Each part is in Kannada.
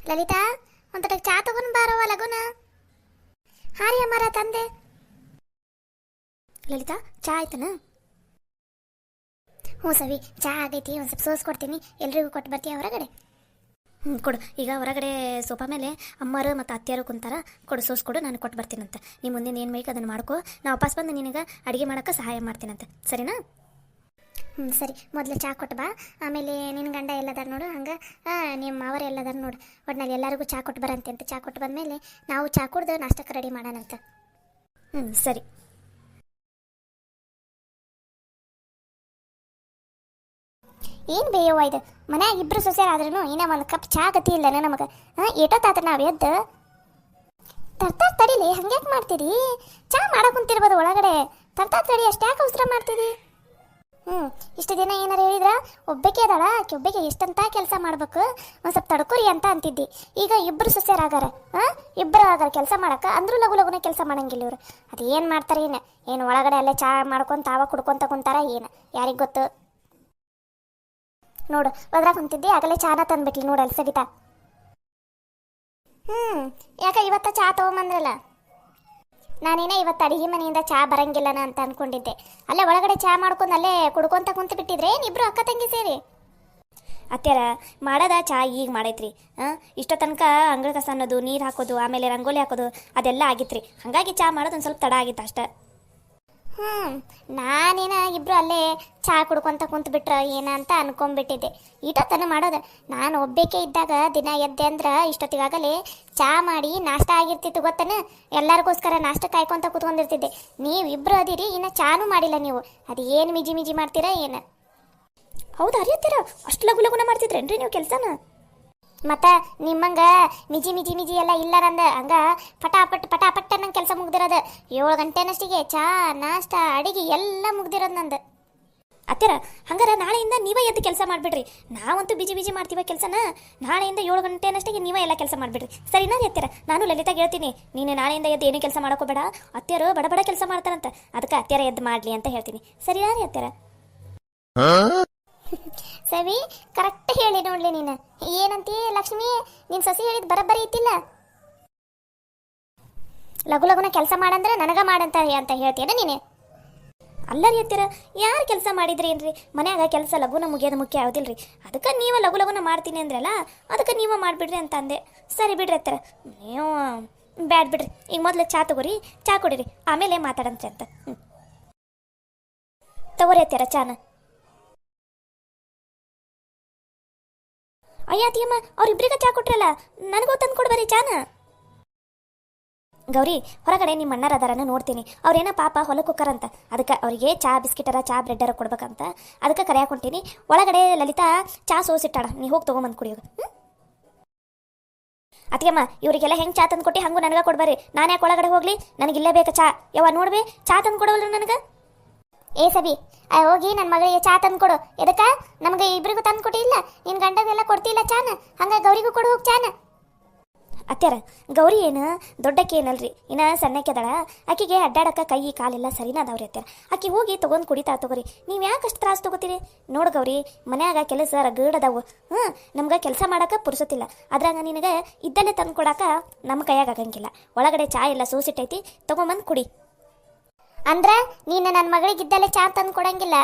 ಲಲಿತಾ, ಒಂದಟ ಚಾ ತಗೊಂಡ್ ಬಾರವ ಲಗುನ. ಹಾರಿ ಅಮ್ಮಾರ ತಂದೆ. ಲಲಿತಾ, ಚಾ ಆಯ್ತನ? ಹ್ಞೂ ಸವಿ, ಚಾ ಆಗೈತಿ. ಒಂದು ಸ್ವಲ್ಪ ಸೋಸ್ ಕೊಡ್ತೀನಿ, ಎಲ್ರಿಗೂ ಕೊಟ್ಟು ಬರ್ತೀಯ ಹೊರಗಡೆ. ಕೊಡು. ಈಗ ಹೊರಗಡೆ ಸೋಫಾ ಮೇಲೆ ಅಮ್ಮರು ಮತ್ತು ಅತ್ತಿಯರು ಕುಂತಾರ. ಕೊಡು, ಸೋಸ್ ಕೊಡು, ನಾನು ಕೊಟ್ಟು ಬರ್ತೀನಂತೆ. ನೀವು ಮುಂದಿನ ಏನು ಬೇಕು ಅದನ್ನು ಮಾಡ್ಕೋ. ನಾ ವಾಪಸ್ ಬಂದು ನಿನಗೆ ಅಡುಗೆ ಮಾಡೋಕ್ಕೆ ಸಹಾಯ ಮಾಡ್ತೀನಂತೆ, ಸರಿನಾ? ಸರಿ. ಮೊದಲು ಚಾ ಕೊಟ್ಟು ಬಾ, ಆಮೇಲೆ ನಿನ್ನ ಗಂಡ ಎಲ್ಲದಾರ ನೋಡು. ಹಂಗೆ ನಿಮ್ಮ ಮಾವರು ಎಲ್ಲದಾರ ನೋಡು. ಒಟ್ನಲ್ಲಿ ಎಲ್ಲರಿಗೂ ಚಾ ಕೊಟ್ಟು ಬರಂತೆ ಅಂತ. ಚಾ ಕೊಟ್ಟು ಬಂದಮೇಲೆ ನಾವು ಚಾ ಕುಡ್ದು ನಾಷ್ಟಕ್ಕೆ ರೆಡಿ ಮಾಡೋಣಂತ. ಸರಿ. ಏನು ಬೇಯವ್ವ ಇದು? ಮನ್ಯಾಗ ಇಬ್ಬರು ಸೊಸೆಯರಾದ್ರೂ ಇನ್ನೂ ಒಂದು ಕಪ್ ಚಾ ಗತಿ ಇಲ್ಲನ ನಮಗೆ. ಏಟೋತಾತ ನಾವು ಎದ್ದು ತರ್ತಾರ ತಡಿಲಿ. ಹಂಗ್ಯಾಕೆ ಮಾಡ್ತೀರಿ? ಚಾ ಮಾಡಕ್ಕೆ ಕುಂತಿರ್ಬೋದು ಒಳಗಡೆ. ತರ್ತಾರ ತಡಿ, ಅಷ್ಟ್ಯಾಕೆ ಅವಸರ ಮಾಡ್ತೀರಿ? ಇಷ್ಟು ದಿನ ಏನಾರು ಹೇಳಿದ್ರ ಒಬ್ಬಕ್ಕೆ ಅದಾಳ ಆಕೆ, ಒಬ್ಬಕ್ಕೆ ಎಷ್ಟಂತ ಕೆಲಸ ಮಾಡ್ಬೇಕು, ಒಂದು ಸ್ವಲ್ಪ ತಡ್ಕೊರಿ ಅಂತ ಅಂತಿದ್ದಿ. ಈಗ ಇಬ್ಬರು ಸೊಸೆಯರಾಗಾರ. ಇಬ್ಬರು ಆಗಾರ ಕೆಲಸ ಮಾಡಕ್ಕೆ. ಅಂದ್ರೂ ಲಗು ಲಗುನ ಕೆಲಸ ಮಾಡಂಗಿಲ್ಲ ಇವ್ರು. ಅದು ಏನು ಮಾಡ್ತಾರೆ ಏನು ಒಳಗಡೆ ಅಲ್ಲೇ ಚಾ ಮಾಡ್ಕೊಂಡು ತಾವ ಕುಡ್ಕೊಂತ ಕುಂತಾರ ಏನು, ಯಾರಿಗೆ ಗೊತ್ತು? ನೋಡು, ಒದ್ರಾಗ ಕುಂತಿದ್ದಿ, ಆಗಲೇ ಚಾನ ತಂದ್ಬಿಟ್ಲಿ ನೋಡು ಅಲ್ಲಿ ಸವಿತಾ. ಯಾಕೆ ಇವತ್ತ ಚಾ ತಗೊಂಬಂದ್ರಲ್ಲ? ನಾನೇನೇ ಇವತ್ತು ಅಡಿಗೆ ಮನೆಯಿಂದ ಚಾ ಬರಂಗಿಲ್ಲನ ಅಂತ ಅನ್ಕೊಂಡಿದ್ದೆ. ಅಲ್ಲೇ ಒಳಗಡೆ ಚಾ ಮಾಡ್ಕೊಂಡು ಅಲ್ಲೇ ಕುಡ್ಕೊಂತ ಕುಂತು ಬಿಟ್ಟಿದ್ರೆ ಇಬ್ರು ಅಕ್ಕ ತಂಗಿ ಸೇರಿ. ಅತ್ಯಾರ ಮಾಡೋದ ಚಾ ಈಗ ಮಾಡೈತ್ರಿ. ಇಷ್ಟೋ ತನಕ ಅಂಗಳ ಕಸ ಅನ್ನೋದು, ನೀರು ಹಾಕೋದು, ಆಮೇಲೆ ರಂಗೋಲಿ ಹಾಕೋದು ಅದೆಲ್ಲ ಆಗಿತ್ರಿ. ಹಾಗಾಗಿ ಚಾ ಮಾಡೋದು ಒಂದು ಸ್ವಲ್ಪ ತಡ ಆಗಿತ್ತು ಅಷ್ಟೇ. ನಾನೇನ ಇಬ್ರು ಅಲ್ಲೇ ಚಾ ಕುಡ್ಕೊಂತ ಕುಂತು ಬಿಟ್ರ ಏನ ಅಂತ ಅನ್ಕೊಂಡ್ಬಿಟ್ಟಿದ್ದೆ. ಇಷ್ಟೊತ್ತನ ಮಾಡೋದು ನಾನು ಒಬ್ಬೇಕೆ ಇದ್ದಾಗ ದಿನ ಎದ್ದೆ ಅಂದ್ರೆ ಇಷ್ಟೊತ್ತಿಗಾಗಲೇ ಚಾ ಮಾಡಿ ನಾಷ್ಟ ಆಗಿರ್ತಿತ್ತು ಗೊತ್ತನ. ಎಲ್ಲರಿಗೋಸ್ಕರ ನಾಷ್ಟ ಕಾಯ್ಕೊಂತ ಕೂತ್ಕೊಂಡಿರ್ತಿದ್ದೆ. ನೀವಿಬ್ರು ಅದಿರಿ, ಇನ್ನು ಚಾನೂ ಮಾಡಿಲ್ಲ ನೀವು. ಅದು ಏನು ಮಿಜಿ ಮಿಜಿ ಮಾಡ್ತೀರಾ ಏನು? ಹೌದಾ ಅರಿಯತ್ತೀರ? ಅಷ್ಟು ಲಗು ಲಗುನ ಮಾಡ್ತಿದ್ರೇನ್ರಿ ನೀವು ಕೆಲಸನ? ಮತ್ತು ನಿಮ್ಮಂಗ ಮಿಜಿ ಮಿಜಿ ಮಿಜಿ ಎಲ್ಲ ಇಲ್ಲ ನಂದು. ಹಂಗ ಪಟಾಪಟ್ ನಂಗೆ ಕೆಲಸ ಮುಗ್ದಿರೋದು. 7 ಗಂಟೆನಷ್ಟಿಗೆ ಚಾ ನಾಷ್ಟ ಅಡಿಗೆ ಎಲ್ಲ ಮುಗ್ದಿರೋದು ನಂದು. ಅತ್ತೆರ ಹಂಗಾರ ನಾಳೆಯಿಂದ ನೀವೇ ಎದ್ದು ಕೆಲಸ ಮಾಡಿಬಿಡ್ರಿ. ನಾವಂತೂ ಬಿಜಿ ಬಿಜಿ ಮಾಡ್ತೀವ ಕೆಲಸನ. ನಾಳೆಯಿಂದ 7 ಗಂಟೆನಷ್ಟಿಗೆ ನೀವೇ ಎಲ್ಲ ಕೆಲಸ ಮಾಡಿಬಿಡ್ರಿ, ಸರಿನಾ ರೀ ಅತ್ತೆರ? ನಾನು ಲಲಿತಾಗೆ ಹೇಳ್ತೀನಿ, ನೀನು ನಾಳೆಯಿಂದ ಎದ್ದು ಏನೂ ಕೆಲಸ ಮಾಡೋಕೋಬೇಡ. ಅತ್ತೆರು ಬಡ ಕೆಲಸ ಮಾಡ್ತಾರಂತ, ಅದಕ್ಕೆ ಅತ್ತೆರ ಎದ್ದು ಮಾಡಲಿ ಅಂತ ಹೇಳ್ತೀನಿ, ಸರಿನಾ ರೀ ಅತ್ತೆರ? ಸವಿ, ಕರೆಕ್ಟ್ ಹೇಳಿ ನೋಡ್ಲಿ ನೀನು. ಏನಂತೀ ಲಕ್ಷ್ಮಿ? ನೀನು ಸಸಿ ಹೇಳಿದ್ ಬರಬ್ಬರಿ ಐತಿಲ್ಲ. ಲಗು ಲಗುನ ಕೆಲಸ ಮಾಡಂದ್ರೆ ನನಗ ಮಾಡಂತ ಹೇಳ್ತೀಯನ ನೀನು? ಅಲ್ಲರಿ ಹತ್ತಿರ ಯಾರು ಕೆಲಸ ಮಾಡಿದ್ರಿ ಏನ್ರಿ? ಮನ್ಯಾಗ ಕೆಲಸ ಲಗುನ ಮುಗಿಯೋದು ಮುಖ್ಯ ಯಾವುದಿಲ್ರಿ. ಅದಕ್ಕೆ ನೀವು ಲಗು ಲಗುನ ಮಾಡ್ತೀನಿ ಅಂದ್ರಲ್ಲ, ಅದಕ್ಕೆ ನೀವು ಮಾಡಿಬಿಡ್ರಿ ಅಂತ ಅಂದೆ. ಸರಿ ಬಿಡ್ರಿ ಹತ್ತಿರ, ನೀವು ಬ್ಯಾಡ್ ಬಿಡ್ರಿ. ಈಗ ಮೊದಲು ಚಾ ತಗೋರಿ, ಚಾ ಕುಡಿರಿ, ಆಮೇಲೆ ಮಾತಾಡಂತೆ ಅಂತ. ತಗೋರಿ ಹತ್ತಿರ ಚಾನ. ಅಯ್ಯಾತಿಯಮ್ಮ, ಅವ್ರಿಬ್ರಿಗೆ ಚಾ ಕೊಟ್ರಲ್ಲ, ನನಗೂ ತಂದು ಕೊಡ್ಬರಿ ಚಾನ. ಗೌರಿ, ಹೊರಗಡೆ ನಿಮ್ಮ ಅಣ್ಣರ ಅದಾರನ್ನ ನೋಡ್ತೀನಿ. ಅವ್ರೇನ ಪಾಪ ಹೊಲಕ್ಕೆ ಹೋಗ್ತಾರಂತ, ಅದಕ್ಕೆ ಅವರಿಗೆ ಚಾ ಬಿಸ್ಕಿಟರ ಚಾ ಬ್ರೆಡ್ಡರ ಕೊಡ್ಬೇಕಂತ ಅದಕ್ಕೆ ಕರೆಯಾಕೊಂತೀನಿ. ಒಳಗಡೆ ಲಲಿತಾ ಚಾ ಸೋಸಿಟ್ಟಾಳ, ನೀ ಹೋಗಿ ತೊಗೊಂಬಂದು ಕುಡಿಯೋದು. ಅತಿಯಮ್ಮ, ಇವರಿಗೆಲ್ಲ ಹೆಂಗೆ ಚಾ ತಂದು ಕೊಟ್ಟು ಹಂಗೂ ನನಗೆ ಕೊಡ್ಬರಿ. ನಾನು ಯಾಕೆ ಒಳಗಡೆ ಹೋಗ್ಲಿ? ನನಗಿಲ್ಲೇ ಬೇಕಾ ಚಾ? ಯಾವ ನೋಡ್ಬೇ, ಚಾ ತಂದು ಕೊಡೋಲ್ರಿ ನನಗೆ? ಏ ಸಬಿ, ಹೋಗಿ ನನ್ನ ಮಗಳಿಗೆ ಚಾ ತಂದು ಕೊಡು. ಎದಕ್ಕೆ? ನಮಗೆ ಇಬ್ಬರಿಗೂ ತಂದು ಕೊಟ್ಟಿಲ್ಲ, ನಿನ್ನ ಗಂಡಗೆಲ್ಲ ಕೊಡ್ತಿಲ್ಲ ಚಾನ. ಹಂಗೆ ಗೌರಿಗೂ ಕೊಡು ಹೋಗಿ ಚಾನ. ಅತ್ಯಾರ, ಗೌರಿ ಏನು ದೊಡ್ಡಕ್ಕೆ ಏನಲ್ರಿ, ಇನ್ನು ಸಣ್ಣಕ್ಕೆದಳ. ಆಕಿಗೆ ಅಡ್ಡಾಡಕ್ಕೆ ಕೈ ಕಾಲೆಲ್ಲ ಸರಿನಾ ಅದಾವ್ರಿ ಅತ್ಯಾರ. ಆಕಿ ಹೋಗಿ ತೊಗೊಂಡು ಕುಡಿತಾ ತಗೋರಿ. ನೀವು ಯಾಕೆ ಅಷ್ಟು ತ್ರಾಸು ತೊಗೋತೀರಿ? ನೋಡು ಗೌರಿ, ಮನ್ಯಾಗ ಕೆಲಸ ರಗಡದಾವು. ನಮ್ಗೆ ಕೆಲಸ ಮಾಡೋಕೆ ಪುರ್ಸೋತಿಲ್ಲ. ಅದ್ರಾಗ ನಿನಗೆ ಇದ್ದಲ್ಲೇ ತಂದು ಕೊಡಾಕ ನಮ್ಮ ಕೈಯಾಗ ಆಗಂಗಿಲ್ಲ. ಒಳಗಡೆ ಚಾ ಎಲ್ಲ ಸೋಸಿಟ್ಟೈತಿ, ತೊಗೊಂಬಂದು ಕುಡಿ. ಅಂದ್ರೆ ನೀನು ನನ್ನ ಮಗಳಿಗಿದ್ದಲ್ಲೇ ಚಾ ತಂದು ಕೊಡಂಗಿಲ್ಲ?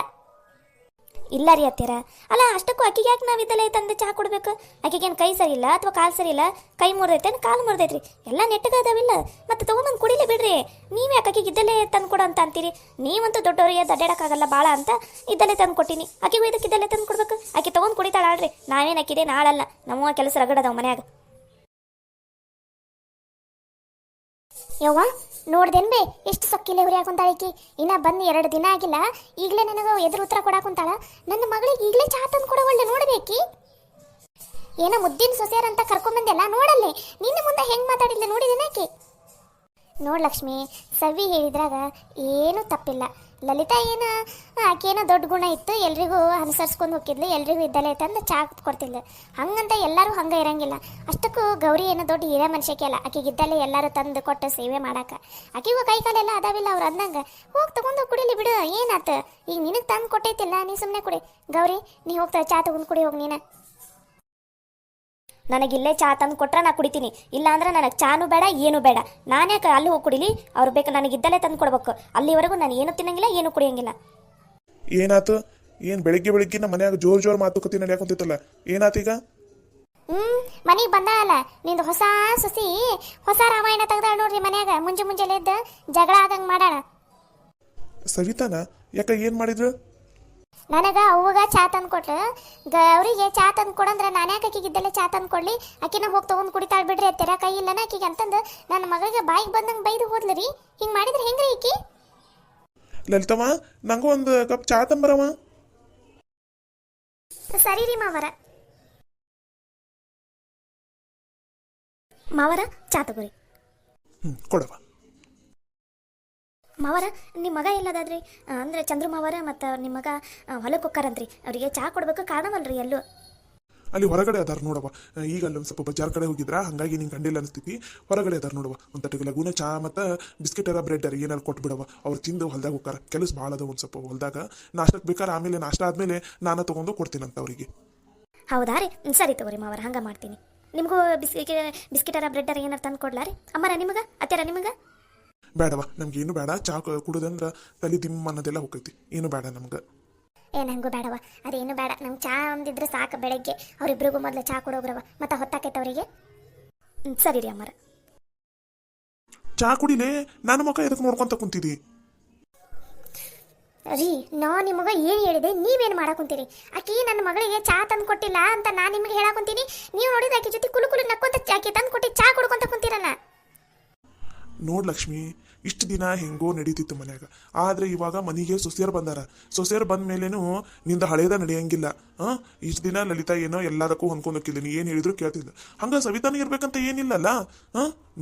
ಇಲ್ಲ ರೀ ಅತ್ತೀರ. ಅಲ್ಲ, ಅಷ್ಟಕ್ಕೂ ಆಕಿಗೆ ಯಾಕೆ ನಾವಿದ್ದಲ್ಲೇ ತಂದು ಚಹಾ ಕೊಡ್ಬೇಕು? ಆಕಿಗೇನು ಕೈ ಸರಿ ಇಲ್ಲ ಅಥವಾ ಕಾಲು ಸರಿ ಇಲ್ಲ? ಕೈ ಮುರಿದೈತೇನು, ಕಾಲು ಮುರಿದೈತ್ರಿ, ಎಲ್ಲ ನೆಟ್ಟಗದಾವಿಲ್ಲ. ಮತ್ತೆ ತೊಗೊಂಬಂದು ಕುಡಿಲೇ ಬಿಡ್ರಿ. ನೀವು ಯಾಕೆ ಆಕಿಗೆ ಇದ್ದಲ್ಲೇ ತಂದು ಕೊಡು ಅಂತ ಅಂತೀರಿ? ನೀವಂತೂ ದೊಡ್ಡವರಿಗೆ ಅಡ್ಡಾಡಕ್ಕಾಗಲ್ಲ ಭಾಳ ಅಂತ ಇದ್ದಲ್ಲೇ ತಂದು ಕೊಟ್ಟಿನಿ. ಆಕಿಗೂ ಇದಕ್ಕೆ ಇದ್ದಲ್ಲೇ ತಂದು ಕೊಡ್ಬೇಕು. ಆಕೆ ತೊಗೊಂಡು ಕುಡಿತಾಳಾಳ್ರಿ. ನಾವೇನು ಆಕಿದೆ ನಾಳಲ್ಲ, ನಮ್ಮ ಕೆಲಸ ರಗಡದವ ಮನ್ಯಾಗ. ಯವ್ವ, ನೋಡ್ದೇನ್ ಬೇ ಎಷ್ಟು ಸೊಕ್ಕಿಲೆ ಹುರಿ ಹಾಕೊಂತಾಳಕಿ. ಇನ್ನ ಬಂದು 2 ದಿನ ಆಗಿಲ್ಲ, ಈಗಲೇ ನನಗೆ ಎದುರು ಉತ್ತರ ಕೊಡಾಕುಂತಾಳ. ನನ್ನ ಮಗಳಿಗೆ ಈಗಲೇ ಚಾ ತಂದು ಕೊಡವಳ್ಳೆ ನೋಡ್ಬೇಕಿ. ಏನೋ ಮುದ್ದಿನ ಸೊಸೆಯರಂತ ಕರ್ಕೊಂಬಂದೆಲ್ಲ ನೋಡಲ್ಲೇ. ನಿನ್ನ ಮುಂದೆ ಹೆಂಗೆ ಮಾತಾಡಿಲ್ಲ ನೋಡಿದೇನಾಕಿ? ನೋಡು ಲಕ್ಷ್ಮಿ, ಸವಿ ಹೇಳಿದ್ರಾಗ ಏನೂ ತಪ್ಪಿಲ್ಲ. ಲಲಿತಾ ಏನು ಆಕೇನೋ ದೊಡ್ಡ ಗುಣ ಇತ್ತು, ಎಲ್ರಿಗೂ ಅನುಸರಿಸ್ಕೊಂಡು ಹೋಗಿದ್ಲು, ಎಲ್ರಿಗೂ ಇದ್ದಲ್ಲೇ ತಂದು ಚಾ ಕೊಡ್ತಿದ್ಲು. ಹಂಗಂತ ಎಲ್ಲರೂ ಹಂಗೆ ಇರಂಗಿಲ್ಲ. ಅಷ್ಟಕ್ಕೂ ಗೌರಿ ಏನೋ ದೊಡ್ಡ ಹಿರೇ ಮನುಷ್ಯಕ್ಕೆ ಅಲ್ಲ. ಆಕೆಗಿದ್ದಲ್ಲೇ ಎಲ್ಲರೂ ತಂದು ಕೊಟ್ಟು ಸೇವೆ ಮಾಡಾಕ. ಆಕೆಗೂ ಕೈ ಕಾಲೆಲ್ಲ ಅದಾವಿಲ್ಲ ಅವ್ರು ಅಂದಂಗೆ. ಹೋಗಿ ತಗೊಂಡು ಕುಡಿಲಿ ಬಿಡು, ಏನಾತ? ಈಗ ನಿನಗೆ ತಂದು ಕೊಟ್ಟೈತಿಲ್ಲ, ನೀ ಸುಮ್ಮನೆ ಕುಡಿ. ಗೌರಿ, ನೀ ಹೋಗ್ತಾ ಚಾ ತಗೊಂಡು ಕುಡಿ ಹೋಗಿ ನೀನು. ನನಗಿಲ್ಲೇ ಚಾ ತಂದು ಕೊಟ್ರೆ ನಾ ಕುಡಿತೀನಿ, ಇಲ್ಲ ಅಂದ್ರೆ ನನಗೆ ಚಾನು ಬೇಡ ಏನು ಬೇಡ. ನಾನ್ಯಾಕೆ ಅಲ್ಲಿ ಹೋಗಿ ಕುಡಿಲಿ? ಅವ್ರು ಬೇಕು ನನಗಿದ್ದಲ್ಲೇ ತಂದು ಕೊಡ್ಬೇಕು. ಅಲ್ಲಿವರೆಗೂ ನಾನು ಏನು ತಿನ್ನಂಗಿಲ್ಲ, ಏನು ಕುಡಿಯಂಗಿಲ್ಲ. ಏನಾತು? ಏನು ಬೆಳಿಗ್ಗೆ ಬೆಳಿಗ್ಗೆ ನಮ್ಮ ಮನ್ಯಾಗ ಜೋರು ಮಾತುಕತೆ ನಡೆಯಾಕೊಂತಿತ್ತಲ್ಲ, ಏನಾತೀಗ? ಮನೆಗೆ ಬಂದಲ್ಲ ನಿಂದು ಹೊಸ ಸೊಸಿ ಹೊಸ ರಾಮಾಯಣ ತೆಗ್ದಾಳ ನೋಡ್ರಿ ಮನ್ಯಾಗ. ಮುಂಜಾನೆ ಎದ್ದು ಜಗಳ ಆಗಂಗೆ ಮಾಡೋಣ. ಸವಿತಾನ ಯಾಕ ಏನು ಮಾಡಿದ್ರು? ನನಗೆ ಅವ್ವಗ ಚಾ ತಂದು ಕೊಟ್ರು, ಅವರಿಗೆ ಚಾ ತಂದು ಕೊಡಂದ್ರೆ ನಾನು ಯಾಕೆ ಆಕಿಗಿದ್ದಲ್ಲೇ ಚಾ ತಂದು ಕೊಡ್ಲಿ? ಆಕಿನ ಹೋಗಿ ತೊಗೊಂಡು ಕುಡಿತಾಳೆ ಬಿಡ್ರಿ, ತೆರ ಕೈ ಇಲ್ಲನ ಆಕಿಗೆ ಅಂತಂದು ನನ್ನ ಮಗಳಿಗೆ ಬಾಯಿಗೆ ಬಂದಂಗೆ ಬೈದು ಹೋದ್ಲು ರೀ. ಹಿಂಗೆ ಮಾಡಿದ್ರೆ ಹೆಂಗ್ರಿ ಈಕಿ? ಲಲಿತಮ್ಮ, ನಂಗೂ ಒಂದು ಕಪ್ ಚಾ ತಂಬರವ. ಸರಿ ರೀ ಮಾವರ. ಮಾವರ ಚಾ ತಗೋರಿ. ಕೊಡವ. ಮಾವರ ನಿಮ್ಮ ಮಗ ಎಲ್ಲದಾದ್ರಿ? ಅಂದ್ರೆ ಚಂದ್ರು ಮಾವರ ಮತ್ತು ನಿಮ್ಮ ಮಗ ಹೊಲಕ್ಕೆ ಹೋಗ್ತಾರಂತ್ರಿ. ಅವರಿಗೆ ಚಾ ಕೊಡ್ಬೇಕು ಕಾಣವಲ್ರಿ ಎಲ್ಲೂ. ಅಲ್ಲಿ ಹೊರಗಡೆ ಅದಾರ ನೋಡವ. ಈಗ ಅಲ್ಲಿ ಒಂದು ಸ್ವಲ್ಪ ಬಜಾರ್ ಕಡೆ ಹೋಗಿದ್ರ, ಹಂಗಾಗಿ ನಿಂಗೆ ಕಂಡಿಲ್ಲ ಅನಿಸ್ತೈತಿ. ಹೊರಗಡೆ ಅದಾರ ನೋಡವ. ಒಂದು ತಟ್ಟಿಗೆ ಲಗೂನ ಚಾ ಮತ್ತು ಬಿಸ್ಕೆಟರ ಬ್ರೆಡ್ ಏನಾರು ಕೊಟ್ಟು ಬಿಡವ. ಅವ್ರು ತಿಂದು ಹೊಲ್ದಾಗ ಹೋಗ್ತಾರ. ಕೆಲಸ ಭಾಳ ಅದ ಒಂದು ಸ್ವಲ್ಪ ಹೊಲ್ದಾಗ. ನಾಷ್ಟಕ್ಕೆ ಬೇಕಾರೆ ಆಮೇಲೆ ನಾಷ್ಟ ಆದಮೇಲೆ ನಾನು ತೊಗೊಂಡು ಕೊಡ್ತೀನಂತ ಅವರಿಗೆ. ಹೌದಾ ರೀ? ಸರಿ ತಗೋರಿ ಮಾವರ, ಹಂಗೆ ಮಾಡ್ತೀನಿ. ನಿಮಗೂ ಬಿಸ್ಕೆಟರ ಬ್ರೆಡ್ಡರ ಏನಾರು ತಂದು ಕೊಡ್ಲಾ ರೀ? ಅಮ್ಮರ ನಿಮಗೆ ಅತ್ಯಾರ ನಿಮಗೆ? ಬೇಡವ, ನಮ್ಗೇನು ಬೇಡ. ಚಾ ಕುಡಿದಂದ್ರೆ ತಲೆ ದಿಮ್ಮ ಅನ್ನೋದೆಲ್ಲ ಹೋಗೈತಿ. ಏನು ಬೇಡ ನಮ್ಗೆ. ನಂಗೂ ಬೇಡವ, ಅದೇನು ಬೇಡ. ನಮ್ಗೆ ಚಾ ಒಂದಿದ್ರೆ ಸಾಕು. ಬೆಳಗ್ಗೆ ಅವರಿಬ್ರಿಗೂ ಮೊದಲು ಚಾ ಕೊಡೋಗ್ರವ, ಮತ್ತೆ ಹೊತ್ತಾಕೈತೆ ಅವರಿಗೆ. ಸರಿ ರೀ ಅಮ್ಮರ. ಚಾ ಕುಡಿಲೇ, ನಾನು ಮಕ್ಕ ಎದಕ್ಕೆ ನೋಡ್ಕೊಂತ ಕುಂತಿದ್ದಿ? ರೀ, ನಾ ನಿಮಗೆ ಏನು ಹೇಳಿದೆ, ನೀವೇನು ಮಾಡಾಕುಂತೀರಿ? ಆಕಿ ನನ್ನ ಮಗಳಿಗೆ ಚಾ ತಂದು ಕೊಟ್ಟಿಲ್ಲ ಅಂತ ನಾನು ನಿಮಗೆ ಹೇಳಾಕುಂತೀನಿ. ನೀವು ನೋಡಿದ್ರೆ ಆಕಿ ಜೊತೆ ಕುಲು ನಕ್ಕೊಂತ ಆಕಿ ತಂದು ಕೊಟ್ಟು ಚಾ ಕುಡ್ಕೊಂತ ಕುಂತೀರಲ್ಲ. ನೋಡ್ ಲಕ್ಷ್ಮಿ, ಇಷ್ಟು ದಿನ ಹೆಂಗೋ ನಡೀತಿತ್ತು ಮನ್ಯಾಗ. ಆದ್ರೆ ಇವಾಗ ಮನೆಗೆ ಸೊಸೆಯರು ಬಂದಾರ. ಸೊಸೆಯರು ಬಂದ ಮೇಲೇನು ನಿಂದ ಹಳೇದ ನಡೆಯಂಗಿಲ್ಲ. ಇಷ್ಟು ದಿನ ಲಲಿತಾ ಏನೋ ಎಲ್ಲದಕ್ಕೂ ಹೊಂದ್ಕೊಂಡೋಗಿಲ್ಲ, ನೀ ಏನು ಹೇಳಿದ್ರು ಕೇಳ್ತಿದ್ದ. ಹಂಗ ಸವಿತಾನ ಇರ್ಬೇಕಂತ ಏನಿಲ್ಲಲ್ಲ.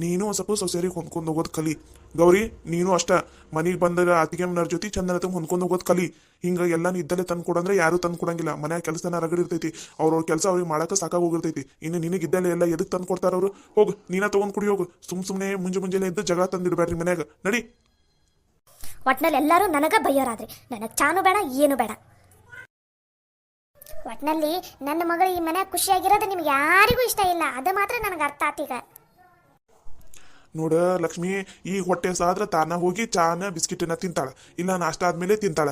ನೀನು ಸ್ವಲ್ಪ ಸೊಸೆಯರಿಗೆ ಹೊಂದ್ಕೊಂಡು ಹೋಗೋದು ಕಲಿ. ಗೌರಿ, ನೀನು ಅಷ್ಟ ಮನೆಗೆ ಬಂದಾಗ ಅತ್ತಿಗೆಮ್ಮನವ್ರ ಜೊತೆ ಚಂದನ ಹೊಂದ್ಕೊಂಡು ಹೋಗೋದು ಕಲಿ. ಹಿಂಗ ಎಲ್ಲಾನು ಇದ್ದಲ್ಲೇ ತಂದು ಕೊಡಂದ್ರೆ ಯಾರು ತಂದು ಕೊಡಂಗಿಲ್ಲ. ಮನ್ಯಾಗ ಕೆಲಸನ ರಗಡಿರ್ತೈತಿ. ಅವ್ರವ್ರ ಕೆಲಸ ಅವ್ರಿಗೆ ಮಾಡಕ್ಕೆ ಸಾಕಾಗೋಗಿರ್ತೈತಿ. ಇನ್ನು ನಿನಗಿದ್ದಲ್ಲೇ ಎಲ್ಲ ಎದಕ್ಕೆ ತಂದು ಕೊಡ್ತಾರ ಅವರು? ಹೋಗು, ನೀನ ತೊಗೊಂಡು ಕುಡಿ ಹೋಗು. ಸುಮ್ಮನೆ ಮುಂಜಾನೆ ಎದ್ದು ಜಗಳ ತಂದಿಡ್ಬೇಡ್ರಿ ಮನ್ಯಾಗ. ನಡಿ. ಒಟ್ನಲ್ಲಿ ಎಲ್ಲರೂ ನನಗ ಬೈಯೋರಾದ್ರಿ. ನನಗೆ ಚಾನು ಬೇಡ, ಏನು ಬೇಡ. ಒಟ್ನಲ್ಲಿ ನನ್ನ ಮಗಳು ಈ ಮನ್ಯಾಗ ಖುಷಿಯಾಗಿರೋದು ನಿಮ್ಗೆ ಯಾರಿಗೂ ಇಷ್ಟ ಇಲ್ಲ. ಅದು ಮಾತ್ರ ನನಗೆ ಅರ್ಥ ಆತೀಗ. ನೋಡ ಲಕ್ಷ್ಮಿ, ಈಗ ಹೊಟ್ಟೆ ಸಾದ್ರ ತಾನ ಹೋಗಿ ಚಾನ ಬಿಸ್ಕಿಟನ್ನ ತಿಂತಾಳ, ಇಲ್ಲ ನಾಷ್ಟ ಆದ್ಮೇಲೆ ತಿಂತಾಳ.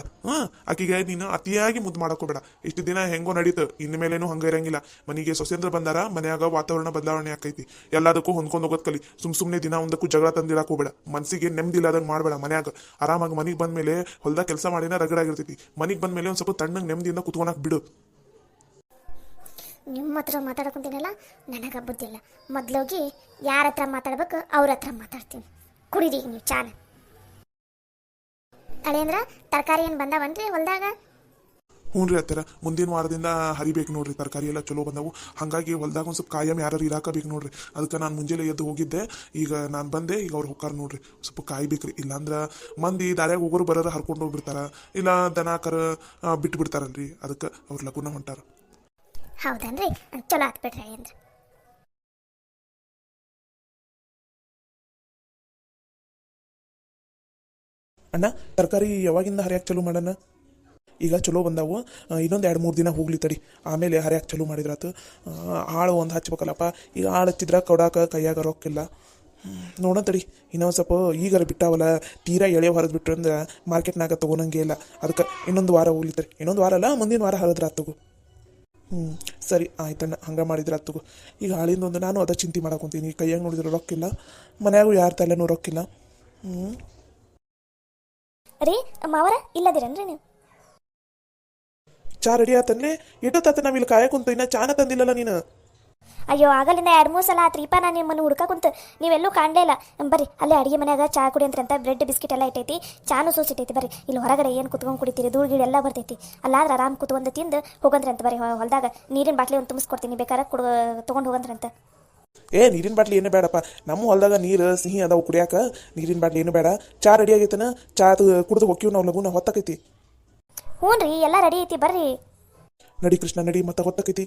ಆಕಿಗೆ ನೀನು ಅತಿಯಾಗಿ ಮುದ್ದು ಮಾಡಕೋಬೇಡ. ಇಷ್ಟು ದಿನ ಹೆಂಗೋ ನಡೀತು, ಇನ್ನು ಮೇಲೇನು ಹಂಗ ಇರಂಗಿಲ್ಲ. ಮನೆಗೆ ಸೊಸೆಂದ್ರ ಬಂದಾರ, ಮನ್ಯಾಗ ವಾತಾವರಣ ಬದಲಾವಣೆ ಆಕೈತಿ. ಎಲ್ಲದಕ್ಕೂ ಹೊಂದ್ಕೊಂಡು ಹೋಗೋದ್ ಕಲಿ. ಸುಮ್ಮನೆ ದಿನ ಒಂದಕ್ಕೂ ಜಗಳ ತಂದಿಡಕ್ ಹೋಗ್ಬೇಡ. ಮನ್ಸಿಗೆ ನೆಮ್ಮದಿ ಇಲ್ಲದಂಗೆ ಮಾಡಬೇಡ. ಮನ್ಯಾಗ ಆರಾಮಾಗಿ ಮನೆಗೆ ಬಂದ್ಮೇಲೆ ಹೊಲ್ದಾಗ ಕೆಲಸ ಮಾಡಿನ ರಗಡಾಗಿರ್ತೈತಿ. ಮನೆಗೆ ಬಂದ್ಮೇಲೆ ಒಂದ್ ಸ್ವಲ್ಪ ತಣ್ಣಗೆ ನೆಮ್ಮದಿಯಿಂದ ಕುತ್ಕೊಳಕ್ ಬಿಡು. ನಿಮ್ಮ ಹತ್ರ ಮಾತಾಡ್ಕೊಂತೀನಲ್ಲ, ನನಗೆ ಬುದ್ಧಿಲ್ಲ. ಮೊದಲೋಗಿ ಯಾರ ಹತ್ರ ಮಾತಾಡ್ಬೇಕು ಅವ್ರ ಹತ್ರ ಮಾತಾಡ್ತೀನಿ. ಕುಡಿದಿ ನೀವು ಚಾನ. ಅಳೇಂದ್ರ, ತರಕಾರಿ ಏನು ಬಂದಾವನ್ರಿ ಹೊಲ್ದಾಗ? ಹ್ಞೂ ರೀ ಅತ್ತರ, ಮುಂದಿನ ವಾರದಿಂದ ಹರಿಬೇಕು ನೋಡ್ರಿ. ತರಕಾರಿ ಎಲ್ಲ ಚಲೋ ಬಂದವು. ಹಾಗಾಗಿ ಹೊಲ್ದಾಗ ಒಂದು ಸ್ವಲ್ಪ ಕಾಯಂ ಯಾರು ಇರಾಕಬೇಕು ನೋಡ್ರಿ. ಅದಕ್ಕೆ ನಾನು ಮುಂಜಾನೆ ಎದ್ದು ಹೋಗಿದ್ದೆ. ಈಗ ನಾನು ಬಂದೆ. ಈಗ ಅವ್ರು ಹೋಗ್ತಾರ ನೋಡ್ರಿ. ಸ್ವಲ್ಪ ಕಾಯ್ಬೇಕ್ರಿ. ಇಲ್ಲಾಂದ್ರೆ ಮಂದಿ ದಾರ್ಯಾಗ ಹೋಗೋರು ಬರೋರು ಹರ್ಕೊಂಡು ಹೋಗ್ಬಿಡ್ತಾರ, ಇಲ್ಲ ದನ ಕರ ಬಿಟ್ಟು ಬಿಡ್ತಾರಲ್ರಿ. ಅದಕ್ಕೆ ಅವ್ರ ಲಗುನ ಹೊಂಟಾರ. ಹೌದನ್ರಿ? ಚಲೋ ಆತ್ ಬಿಡ್ರಿ ಅಳೇಂದ್ರ. ಅಣ್ಣ, ತರಕಾರಿ ಯಾವಾಗಿಂದ ಹರಿಯಾಕೆ ಚಲೋ ಮಾಡೋಣ? ಈಗ ಚಲೋ ಬಂದಾವು. ಇನ್ನೊಂದು 2-3 ದಿನ ಹೋಗ್ಲಿ ತಡಿ, ಆಮೇಲೆ ಹರಿಯಾಕೆ ಚಲೋ ಮಾಡಿದ್ರಾತು. ಆಳು ಒಂದು ಹಚ್ಬೇಕಲ್ಲಪ್ಪ. ಈಗ ಆಳು ಹಚ್ಚಿದ್ರೆ ಕೊಡಾಕ ಕೈಯಾಗ ರೊಕ್ಕಿಲ್ಲ. ನೋಡೋಣ ತಡಿ, ಇನ್ನೊಂದು ಸ್ವಲ್ಪ ಈಗಾರ ಬಿಟ್ಟಾವಲ್ಲ. ತೀರಾ ಎಳೆ ಹೊರದು ಬಿಟ್ರು ಅಂದ್ರೆ ಮಾರ್ಕೆಟ್ನಾಗ ತೊಗೊಳಂಗೆ ಇಲ್ಲ. ಅದಕ್ಕೆ ಇನ್ನೊಂದು ವಾರ ಹೋಗ್ಲಿ ತಡಿ. ಇನ್ನೊಂದು ವಾರ ಅಲ್ಲ, ಮುಂದಿನ ವಾರ ಹರಿದ್ರೆ ಆತಗು. ಸರಿ ಆಯ್ತಣ್ಣ, ಹಂಗೆ ಮಾಡಿದ್ರೆ ಆತಗು. ಈಗ ಆಳಿಂದ ಒಂದು ನಾನು ಅದ ಚಿಂತೆ ಮಾಡಕೊಂತೀನಿ. ಕೈಯಾಗ ನೋಡಿದ್ರೆ ರೊಕ್ಕಿಲ್ಲ, ಮನ್ಯಾಗೂ ಯಾರ ತಲೆನೂ ರೊಕ್ಕಿಲ್ಲ. ರೀ ಮಾವರ, ಇಲ್ಲದಿರನ್ರಿ ನೀವು? ಚಾ ರೆಡಿ ಆತನ್ಲಿ? ಇಟ್ಟೊತ್ತಾತ ನಾವ್ ಇಲ್ಲಿ ಕಾಯಕುಂತ, ಇನ್ನ ಚಾನ ತಂದಿಲ್ಲಲ್ಲ ನೀನು? ಅಯ್ಯೋ, ಆಗಲಿಂದ 2-3 ಸಲ ಆತ್ರಿಪ್ಪ ನಾನು ನಿಮ್ಮನ್ನು ಹುಡ್ಕ ಕುಂತು. ನೀವೆಲ್ಲೂ ಕಾಣಲೇ ಇಲ್ಲ. ಬರ್ರಿ, ಅಲ್ಲೇ ಅಡುಗೆ ಮನ್ಯಾಗ ಚಾ ಕುಡಿ ಅಂತ ಬ್ರೆಡ್ ಬಿಸ್ಕಿಟ್ ಎಲ್ಲ ಇಟ್ಟೈತಿ. ಚಾನು ಸೋಸಿಟ್ಟೈತಿ. ಬರ್ರಿ, ಇಲ್ಲಿ ಹೊರಗಡೆ ಏನು ಕುತ್ಕೊಂಡು ಕುಡಿತೀರಿ? ಧೂಳು ಗೀಳು ಎಲ್ಲ ಬರ್ತೈತಿ. ಅಲ್ಲಾದ್ರೆ ಆರಾಮ್ ಕುತ್ಕೊಂಡು ತಿಂದು ಹೋಗಂದ್ರಿ ಅಂತ. ಬರ್ರಿ, ಹೊಲ್ದಾಗ ನೀರಿನ ಬಾಟ್ಲಿ ಒಂದು ತುಂಬಿಸ್ಕೊಡ್ತೀನಿ, ಬೇಕಾದ್ರೆ ತೊಗೊಂಡು ಹೋಗಂದ್ರಂತ. ನೀರಿನ ಬಾಟ್ಲಿ ಏನು ಬೇಡಪ್ಪ. ನಮ್ಮ ಹೊಲ್ದಾಗ ನೀರು ಸಿಹಿ ಅದಾವು ಕುಡಿಯಾಕ. ನೀರಿನ ಬಾಟ್ಲಿ ಏನು ಬೇಡ. ಚಾ ರೆಡಿ ಆಗೈತನ? ಚಾ ಕುಡಿದು ಹೋಗ್ತೀವಿ ನಾವು. ಲಗುನ ಹೊತ್ತಾಕೈತಿ. ಹ್ಞೂ ರೀ, ಎಲ್ಲ ರೆಡಿ ಐತಿ. ಬರ್ರಿ ನಡಿ ಕೃಷ್ಣ, ನಡಿ. ಮತ್ತೆ ಹೊತ್ತಾಕೈತಿ.